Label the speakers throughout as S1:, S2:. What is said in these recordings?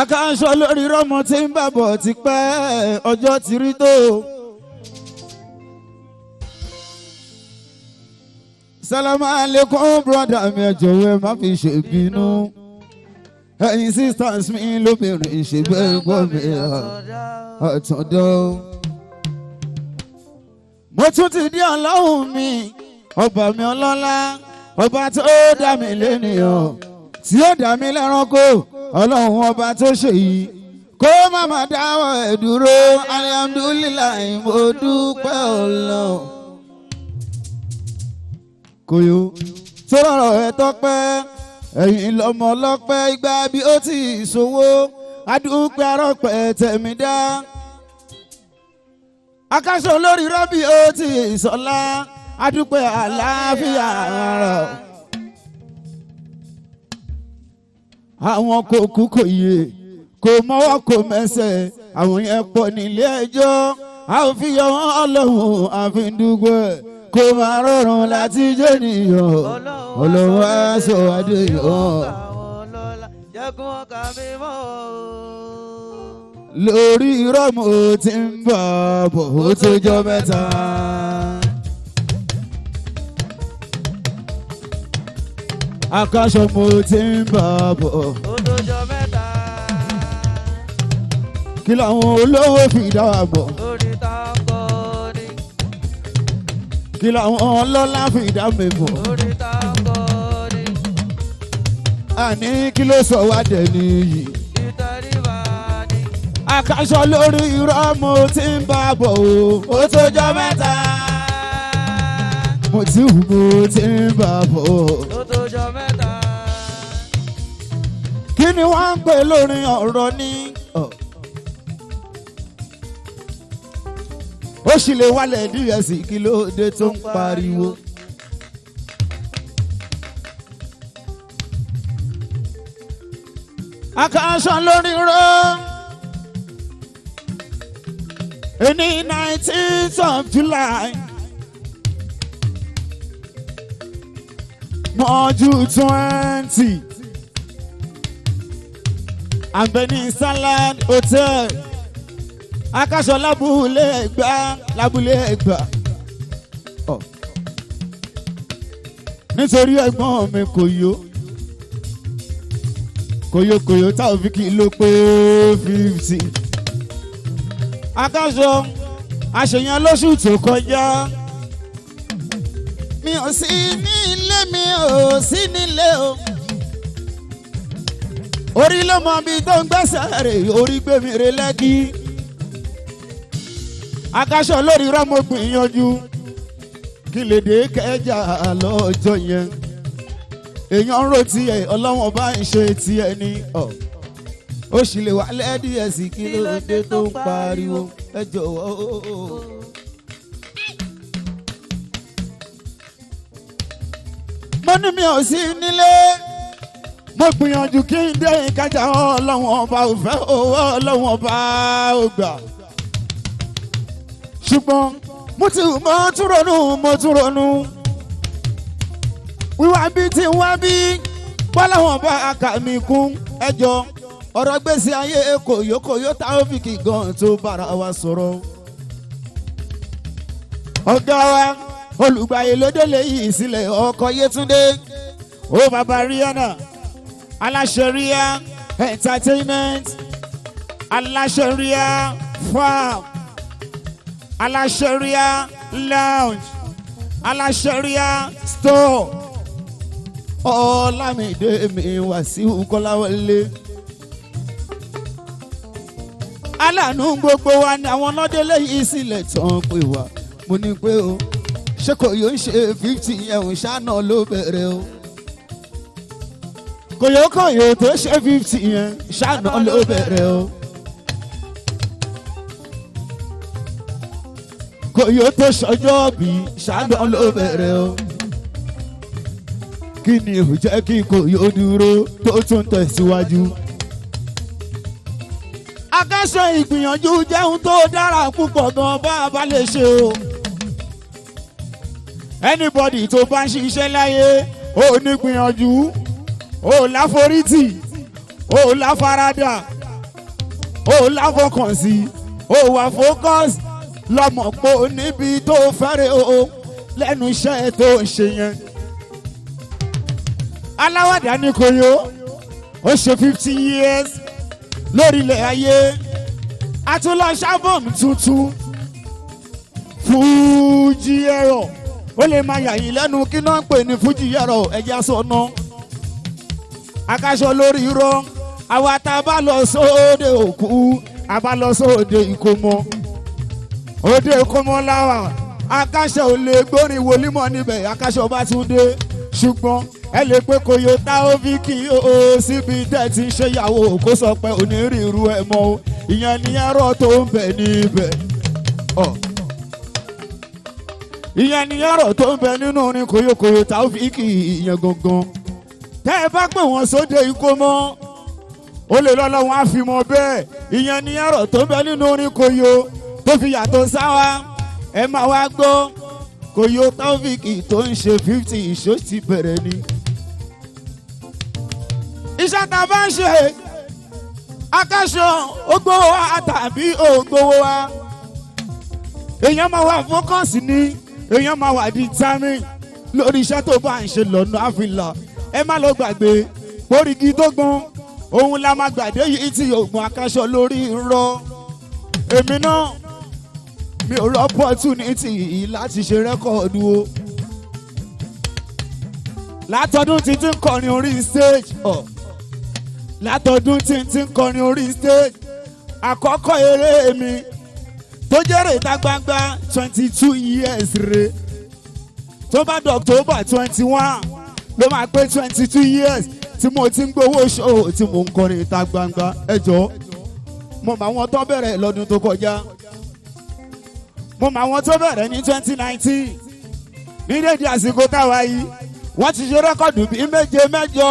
S1: Akasho lórí rọmọ tí ń bàbọ̀ ti pẹ́ ọjọ́ ti rí tó. Salamu alaikum brother mi ẹ jọ̀wọ́ ẹ má fi ṣèbínú. Ẹ̀yin sisters mi lóbìnrin ìṣègbè gbọ́ mi ọ̀tọ̀dọ̀. Mo tún ti di ọlọ́run mi, ọba mi ọlọ́lá, ọba tó dá mi lénìyàn, tí ó dá mi lẹ́ranko. Ọlọ́run ọba tó ṣe yìí kó má má dáwọ́ ẹ̀ dúró, alihamudulilayi mo dúpẹ́ Ọlọ́run. Koyo tó rọrọ̀ ẹ tọ́pẹ́ ẹ̀yin lọ́mọ ọlọ́pẹ́ ìgbà bí ó ti ṣòwò adúpẹ́ arọ́pẹ́ tẹ̀mí dá. Akasho lórí rọ́bì ó ti sọ́lá adúpẹ́ àlàáfíà rẹ̀. Àwọn kò kú kò yè kò mọ́wọ́ kò mẹ́sẹ̀ àwọn yẹn pọ̀ nílé ẹjọ́ a ò fi yọ wọ́n Ọlọ́run àfi dúpẹ́ kò máa rọrùn láti jẹ́ nìyàn Ọlọ́run á sọ adé yàn. Lórí rọ́mù tí ń bọ̀ bọ̀ ó tó jọ mẹ́ta. Akasho Mutiu Narrate. Ó dọjọ́ mẹ́ta. Kí làwọn olówó fi dá wa bọ̀? Orí táǹkọ́ ni. Kí làwọn ọlọ́lá fi dá mi bọ̀? Orí táǹkọ́ ni. Àní kí ló sọ wá dẹ̀ nìyí? Ìtẹríba ni. Akasho lórí irọ́ Mutiu Narrate ó dọjọ́ mẹ́ta. Mutiu Narrate. Kí ni wọ́n ń pè lórin ọ̀rọ̀ ní? Ó sì lè wálẹ̀ díẹ̀ sí kí ló dé tó ń pariwo. Akasho lórí rọ́ ní 19th of July mọ́jú 20. Àbẹ̀ní Salad Hotel Akasho lábúlé Ẹ̀gbá. Nítorí ẹ̀gbọ́n mi koyo táwọn fi kí ló pé 50. Akasho àṣeyàn lóṣù tó kọjá. Mi ò sí nílé o. Orí ló mọ bí tó ń gbẹ́sẹ̀ rè orí gbé mi rè Lẹ́kì. Akasho lórí rọ́mọ gbìyànjú kí lè dé kẹjà lọ́jọ́ yẹn. Èèyàn ń ro tiẹ̀ Ọlọ́wọ́n bá ń ṣe tiẹ̀ ní ọ̀. Ó sì lè wá lẹ́díẹ̀ sí kí ló dé tó ń pariwo ẹ jọ̀wọ́. Mo ní mi ò sí nílé. Mo gbìyànjú kí n dé ìkájà Ọlọ́wọ́n ọba ò fẹ́ owó Ọlọ́wọ́n ọba ò gbà. Ṣùgbọ́n mo tún ronú. Wíwá bí tí wá bí bọ́láwọ̀n bá aka mi kún ẹjọ́ ọ̀rọ̀ gbèsè ayé koyokoyo Taofik gan tó bára wa sọ̀rọ̀. Ọ̀gá wa olùgbàyè lódélé yìí sílẹ̀ ọkọ̀ Yétúndé ó bàbá Rihanna. Aláṣẹríà entertainment, Aláṣẹríà farm, Aláṣẹríà lounge, Aláṣẹríà store. Ọlámídé mi Wàsíù Kọ́láwọlé. Aláàánú gbogbo wa ni àwọn ọlọ́dẹ́lẹ̀ yìí sílẹ̀ tán pé wá. Mo ní pé o ṣé kò yóò ń ṣe 50 ẹ̀hún ṣáná ló bẹ̀rẹ̀ o. Koyokoyo tó ṣe 50 yẹn ṣáná ló bẹ̀rẹ̀ o. Koyo tó ṣọjọ́ bí ṣáná ló bẹ̀rẹ̀ o. Kí ni ò jẹ́ kí Koyo dúró tó tún tẹ̀síwájú? Akasho ìgbìyànjú jẹun tó dára púpọ̀ gan bá a bá lè ṣe o. Anybody tó bá ń ṣiṣẹ́ láyé ó ní gbìyànjú ó láforítì ó láfaradà ó láfọkànsí ó wà focus lọ́mọ pé níbi tó fẹ́rẹ̀ o lẹ́nu iṣẹ́ tó ń ṣe yẹn. Aláwàdà ní Koyo ó ṣe 50 years lórílẹ̀ ayé àtúnlọ ṣábọ̀mù tuntun Fuji ẹ̀rọ ó lè máa yàyìn lẹ́nu kí náà ń pè ní Fuji ẹ̀rọ ẹ̀já sọ̀nà. Akasho lórí irọ́ àwa tá a bá lọ sóde òkú a bá lọ sóde ìkómọ òde ìkómọ láwà Akasho ò lè gbórin wòlímọ̀ níbẹ̀ Akasho bá tún dé ṣùgbọ́n ẹ lè pé Koyo Taofiki o síbi tẹ́ ti ń ṣèyàwó kó sọ pé onírìírú ẹ mọ́ o ìyẹn ní ẹ̀rọ tó ń bẹ níbẹ̀ ìyẹn ní ẹ̀rọ tó ń bẹ nínú orin Koyo Taofiki ìyẹn gangan tẹ́ ẹ bá pè wọ́n sóde ìkómọ ó lè lọ́lọ́ wọn á fi mọ bẹ́ẹ̀ ìyẹn ní ẹ̀rọ tó ń bẹ nínú orin Koyo tó fi yàtọ̀ sáwa ẹ máa wá gbọ́ Koyo Taofiki tó ń ṣe 50 ìṣó ti bẹ̀rẹ̀ ni. Iṣẹ́ tá a bá ń ṣe Akasho ó gbowó wa tàbí ó gbowó wa èèyàn máa wà fókọ̀sì ní èèyàn máa wà determine lórí iṣẹ́ tó bá ń ṣe lọ́nà àfìlà ẹ má lọ gbàgbé orígi tó gbọ́n òun la máa gbàdé yìí tí ògùn Akasho lórí irọ́ èmi náà mi ò opportunity láti ṣe rẹ́kọ̀dù o látọdún tí ń kọrin orí stage látọdún tí ń kọrin orí stage àkọ́kọ́ eré mi tó jẹ́rè ìta gbangba 22 years re tó bá di October 21 ló máa pé 22 years tí mo ti ń gbowó show tí mo ń kọrin ìta gbangba ẹjọ́ mo mọ àwọn tó bẹ̀rẹ̀ lọ́dún tó kọjá mo mọ àwọn tó bẹ̀rẹ̀ ní 2019 ní dédé àsìkò táwa yìí wọ́n ti ṣe rẹ́kọ̀dù bíi mẹ́jọ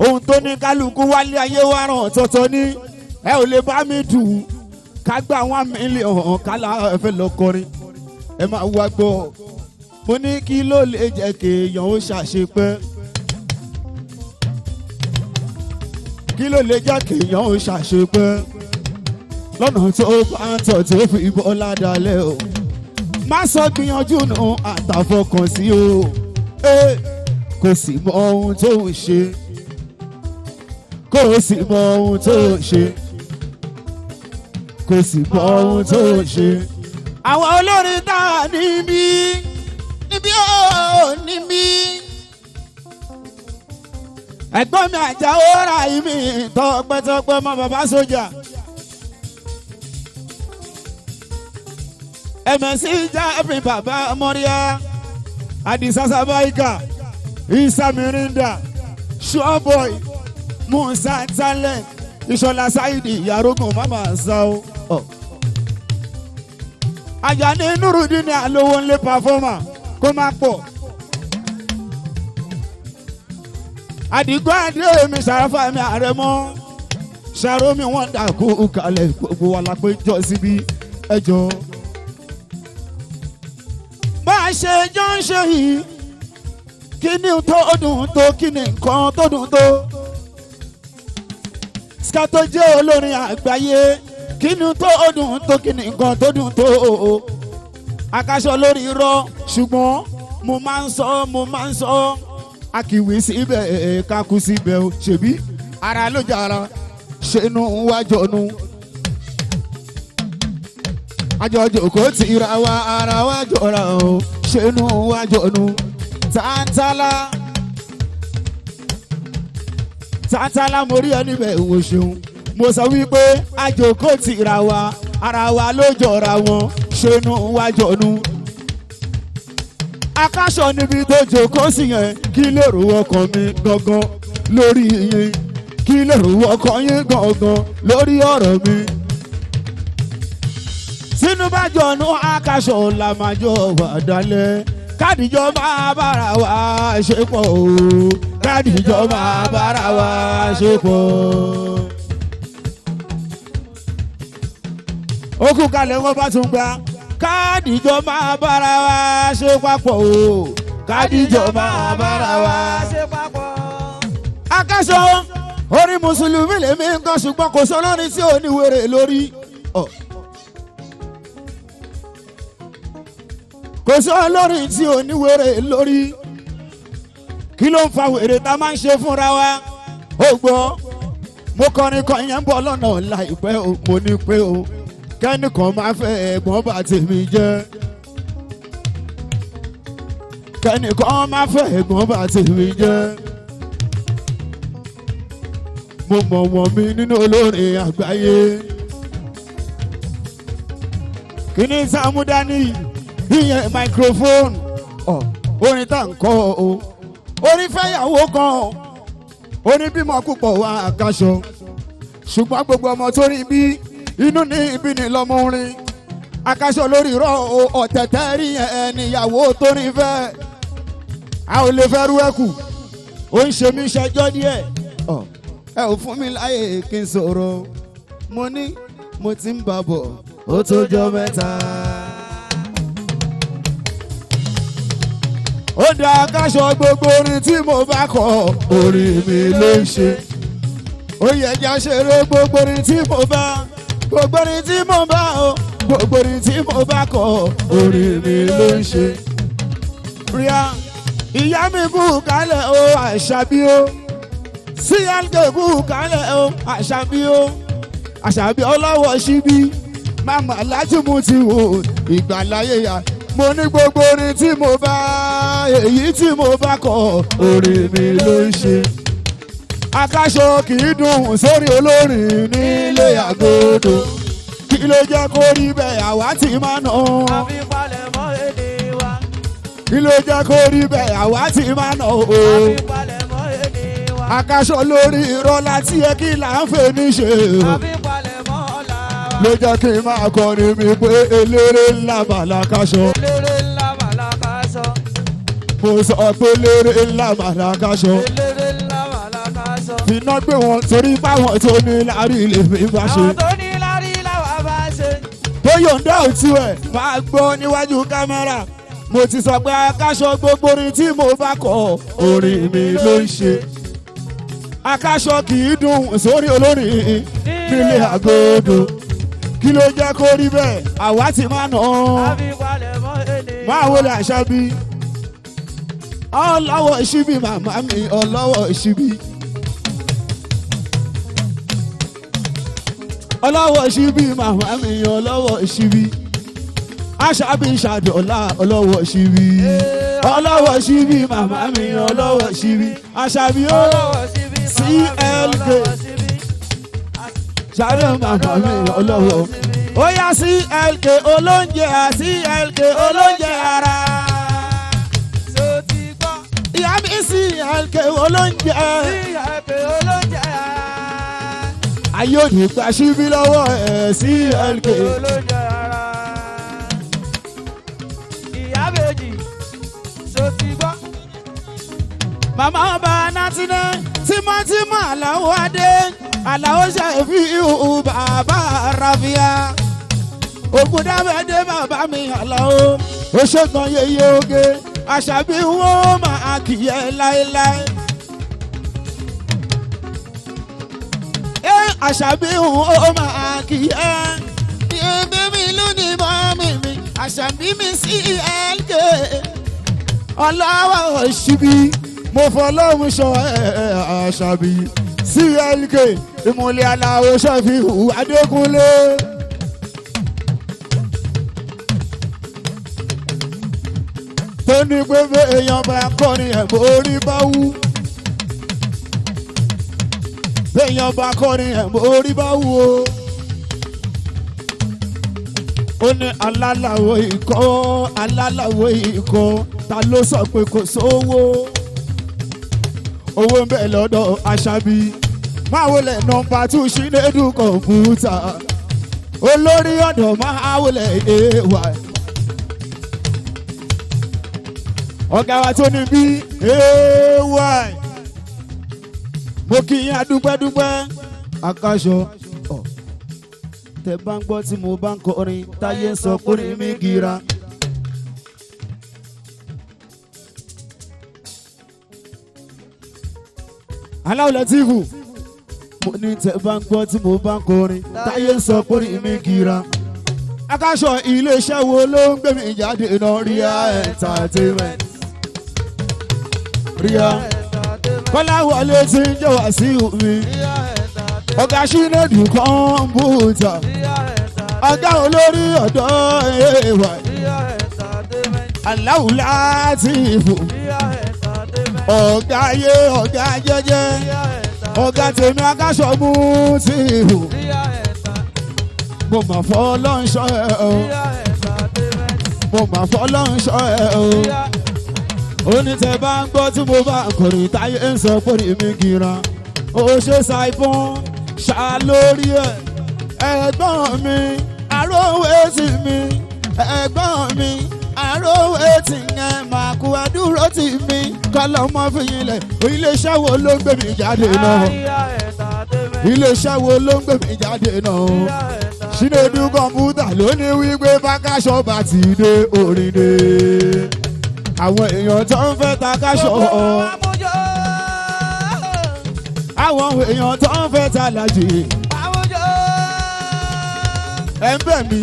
S1: ohun tó ní kálukú wálé ayé wa ràn tọ̀tọ̀ ní ẹ ò lè bá mi dù ká gbà 1 million kálá ẹ̀fẹ̀ lọ kọrin ẹ máa wá gbọ́ mo ní kí ló lè jẹ́ kéèyàn ó ṣàṣepẹ́ kí ló lè jẹ́ kéèyàn ó ṣàṣepẹ́ lọ́nà tó bá ń tọ̀ tó fi bọ́ ládàálẹ̀ o má sọ gbìyànjú nù àtàfọkànsí o kò sì mọ ohun tó ń ṣe kò sì mọ ohun tó ń ṣe kò sì mọ ohun tó ń ṣe. àwọn olórin tá a níbí ó níbí ẹ̀gbọ́n mi Àjàó ra ìmí tọpẹ́tọpẹ́ mọ́ bàbá sójà. MSC Jafri bàbá Mọ́ríà Adisa Sabaika Isa Mirinda Showboy Musa Talent Ìṣọ̀lá Saidi Yarogun Mama Sao Ajani Nurudini Alowo nle performer kó má pọ̀ Àdìgbò àdé mi Ṣàràfà mi Àrẹ̀mọ Ṣàrómi wọn dàkú kalẹ̀ gbogbo wa la péjọ síbi ẹjọ́ bá a ṣe jọ ń ṣe yìí kí ni tó dùn tó kí ni nǹkan tó dùn tó ska tó jẹ́ olórin àgbáyé kí ni tó dùn tó kí ni nǹkan tó dùn tó Akasho lórí irọ́ ṣùgbọ́n mo máa ń sọ akíwì síbẹ̀ kakú síbẹ̀ o ṣèbí ara ló jara ṣẹnu wájọnu àjọjò kò tí ra wa ara wa jọra o ṣẹnu wájọnu tàǹtàlà mo rí ẹni bẹ́ẹ̀ wò ṣeun mo sọ wípé àjòkó ti ra wa ara wa ló jọra wọn ṣẹnu wájọnu. Akasho níbi tó jókòó sí yẹn kí lè rò ọkàn mi gangan lórí yín kí lè rò ọkàn yín gangan lórí ọ̀rọ̀ mi. Tinubu jọ̀nù Akasho la máa jọ wà dálẹ̀ kádìjọ́ máa bára wa ṣe pọ̀ o kádìjọ́ máa bára wa ṣe pọ̀. kú kalẹ̀ wọ́n bá tún gbà kádìjọ máa bára wa ṣe papọ̀ o kádìjọ máa bára wa ṣe papọ̀. Akasho orí mùsùlùmí lèmi nǹkan ṣùgbọ́n kò sọ́lọ́rin tí ò ní wèrè lórí. Kò sọ́lọ́rin tí ò ní wèrè lórí. Kí ló ń fa wèrè tá a máa ń ṣe fúnra wa? Ó gbọ́ mo kọrin kan yẹn ń bọ̀ lọ́nà láìpẹ́ o mo ní pé o kẹ́nìkan máa fẹ́ ẹ̀gbọ́n bá tèmi jẹ́. Kẹ́nìkan máa fẹ́ ẹ̀gbọ́n bá tèmi jẹ́. Mo mọ̀ wọ́n mi nínú olórin àgbáyé. Kíní Sàmúdání ìyẹn microphone orin tá n kọ o orin fẹ́yàwó kan orin bímọ púpọ̀ wá Akasho ṣùgbọ́n gbogbo ọmọ tó rí bí inú ní ibi ní lọ́mọ orin Akasho lórí rọ ọ̀tẹ̀tẹ̀ rí ẹnìyàwó tó rí fẹ́ a ò lè fẹ́ rú ẹ̀kú ó ń ṣe mí ṣẹjọ́ díẹ̀ ẹ ò fún mi láyè kí n sọ̀rọ̀ mo ní mo ti ń bà bọ̀ ó tó jọ mẹ́ta. Ó dá Akasho gbogbo orin tí mo bá kọ orin mi ló ń ṣe ó yẹ já ṣeré gbogbo orin tí mo bá gbogbo orin tí mo bá gbogbo orin tí mo bá kọ orin mi ló ń ṣe. Ríà ìyá mi kú kálẹ̀ o Àṣàbí o CLK kú kálẹ̀ o Àṣàbí o Àṣàbí ọlọ́wọ́ síbí Màmá Alhaji Mutiu ìgbàláyé ya mo ní gbogbo orin tí mo bá èyí tí mo bá kọ orin mi ló ń ṣe. Akasho kì í dùn sórí olórin nílé àgọ́dọ̀ kí ló jẹ́ kó rí bẹ́ẹ̀ àwa ti máa nà. àfi palẹ̀ mọ́ èdè wa. kí ló jẹ́ kó rí bẹ́ẹ̀ àwa ti máa nà o. àfi palẹ̀ mọ́ èdè wa. Akasho lórí irọ́ láti ẹ kí là ń fẹ́ ní ṣe. àfi palẹ̀ mọ́ ọ̀la wa. ló jẹ́ kí n máa kọrin mi pé eléré ńlá bàlá Akasho. eléré ńlá bàlá Akasho. mo sọ pé eléré ńlá bàlá Akasho. eléré ńlá bàlá Akasho. finá gbé wọn torí báwọn tó ní lárí lè fi bá ṣe. àwọn tó ní lárí làwọn bá ṣe. tó yọ̀ǹda òtú ẹ̀ máa gbọ́ níwájú kámẹ́rà. mo ti sọ pé Akasho gbogbo orin tí mo bá kọ orin mi ló ń ṣe. Akasho kì í dùn sórí olórin nílé àgọ́dọ̀ kí ló jẹ́ kó rí bẹ́ẹ̀ àwa ti máa nà án. máa wọlé Àṣàbí ọlọ́wọ́ ìṣíbí màmá mi ọlọ́wọ́ ìṣíbí. ọlọ́wọ́ ìṣíbí màmá mi ọlọ́wọ́ ìṣíbí. Àṣàbí ṣàdọ̀lá ọlọ́wọ́ ìṣíbí. ọlọ́wọ́ ìṣíbí màmá mi ọlọ́wọ́ ìṣíbí. Àṣàbí ọlọ́wọ́ ìṣíbí CLK ṣàdọ̀ màmá mi ọlọ́wọ́. ó yá CLK olóúnjẹ CLK olóúnjẹ ara. ìyá mi CLK olóúnjẹ. CLK olóúnjẹ ara. ayé òní gba síbí lọ́wọ́ ẹ̀ CLK olóúnjẹ ara. ìyá méjì so ti gbọ́. màmá ọba Nátínẹ́ tímọ́tímọ́ Àlàó Adé Àlàó Ṣàfíù bàbá Ràfíà ogun dábẹ́dẹ́ bàbá mi Àlàó oṣogun yeye oge Àṣàbí wọn máa kìyẹ láéláé. Àṣàbí wọn máa kìyẹ ẹbí mi lónìí mọ́mí mi Àṣàbí mi CLK ọlọ́wọ́ ṣíbí mo fọlọ́run ṣọ Àṣàbí CLK ìmùlẹ̀ Àlàó Ṣàfíù Adékúnlé. tó ní pé èèyàn bá kọrin ẹ̀ mórí bá wú. èèyàn bá kọrin ẹ̀ mórí bá wú o. ó ní alálàwọ̀ ikọ̀ ta ló sọ pé kò sówó. owó ń bẹ lọ́dọ̀ Àṣàbí máa wọlé nọ́mbà 2 Ṣínédù kọ̀ǹpútà olórí ọ̀dọ̀ máa wọlé ay. ọ̀gá wa tó ní bí ay mo kì í adúpẹ́dúpẹ́ Akasho tẹ bá ń gbọ́ tí mo bá ń kọrin táyé ń sọ pé mi gira. aláwọ̀ lẹ́tífù mo ní tẹ bá ń gbọ́ tí mo bá ń kọrin táyé ń sọ pé mi gira. Akasho iléeṣẹ́ wo ló ń gbé mi jáde náà Ria Entertainment. Ria Kọ́láwọlé tí ń jẹ́ Wàsíù mi. Ọ̀gá Ṣínẹ́dù kọ́mpútà. Ọ̀gá olórí ọ̀dọ́ ẹ̀wà. Aláwù Látìfù. Ọ̀gá ayé ọ̀gá jẹ́jẹ́. Ọ̀gá tèmi Akasho Mutiu. Mo máa fọ́ lọ́nṣọ́ ẹ̀ o. Mo máa fọ́ lọ́nṣọ́ ẹ̀ o. Onítẹ̀ bá ń gbọ́ tí mo bá ń kọrin táyé ń sọ pé mi gira. Ó ṣe ṣàìfọ́n ṣá lórí ẹ̀. Ẹ̀gbọ́n mi àròwé tì mí. Ẹ̀gbọ́n mi àròwé tì yẹn máa kú àdúró tì mí. Kọ́lọ́ mọ́ fi yín lẹ̀. Iléeṣẹ́ wo ló ń gbé mi jáde náà? Iléeṣẹ́ wo ló ń gbé mi jáde náà? Ṣínẹ́dù kọ̀mpútà ló ní wípé Akasho bá ti dé orin dé. Àwọn èèyàn tó ń fẹ́ ta Akasho. Àwọn èèyàn tó ń fẹ́ ta Lájì. Ẹ ń bẹ̀ mí.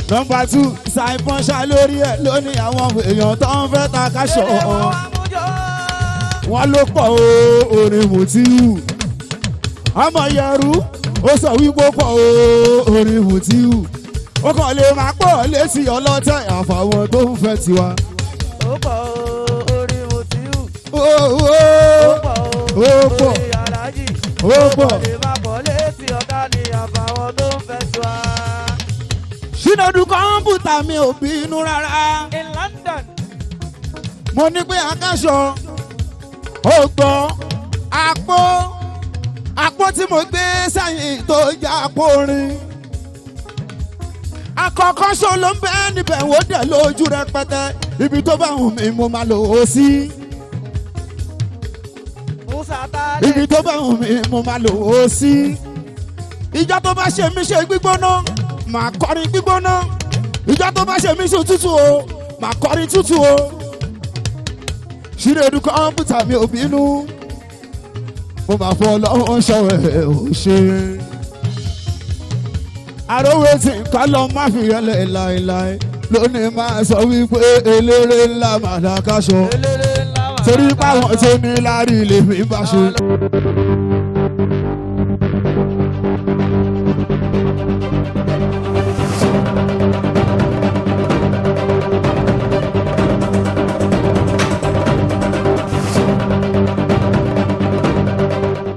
S1: Nọ́mbà 2 ṣàìfọ́n ṣá lórí ẹ̀ lónìí àwọn èèyàn tó ń fẹ́ ta Akasho. Wọ́n ló pọ̀ o orin Mutiu. Ọmọ Yẹrù ó sọ wípé pọ̀ o orin Mutiu. Ó kàn lè máa pọ̀ létí ọlọ́tẹ̀ àfàwọn tó ń fẹ́ tiwa.
S2: Ó pọ̀ orin Mutiu.
S1: Ó pọ̀
S2: orin Aláàjì.
S1: ó pọ̀.
S2: Ó lè máa pọ̀ létí ọ̀gá ni àfàwọn tó ń fẹ́ tiwa.
S1: Ṣínẹ́dù kọ̀mpútà mi ò bínú rárá.
S2: In London.
S1: Mo ní pé Akasho ó gbọ́ àpò tí mo gbé sẹ́yìn tó já àpò orin. Àkọ́kọ́ ṣó ló ń bẹ níbẹ̀ wò dẹ̀ lójú rẹpẹtẹ. Ibi tó bá wù mí mo máa lò ó sí. Ibi tó bá wù mí mo máa lò ó sí. Ìjọ tó bá ṣe mí ṣe gbígbóná màá kọrin gbígbóná. Ìjọ tó bá ṣe mí ṣe tútù o màá kọrin tútù o. Ṣínẹ́dù kọ̀mpútà mi ò bínú. Mo máa fọ́ lọ́wọ́ ṣọ́wẹ́ ò ṣe. Àròwé tí nǹkan lọ má fi yẹlẹ̀ láéláé. Lónìí máa sọ wípé eléré ńlá màdà Akasho. Torí báwọn tó ní lárí lè fi bá ṣe.